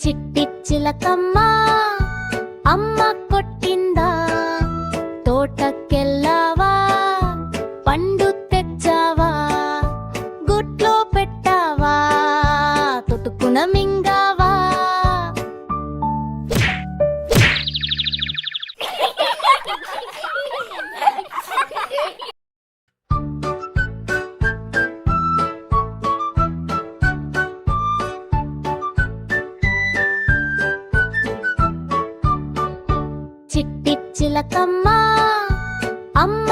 చిట్టి చిలకమ్మ అమ్మ కొట్టిందా, తోటకెళ్ళావా, పండు తెచ్చావా, గుట్లో పెట్టావా, తొటుకున మింగావా. చిట్టి చిలకమ్మ అమ్మ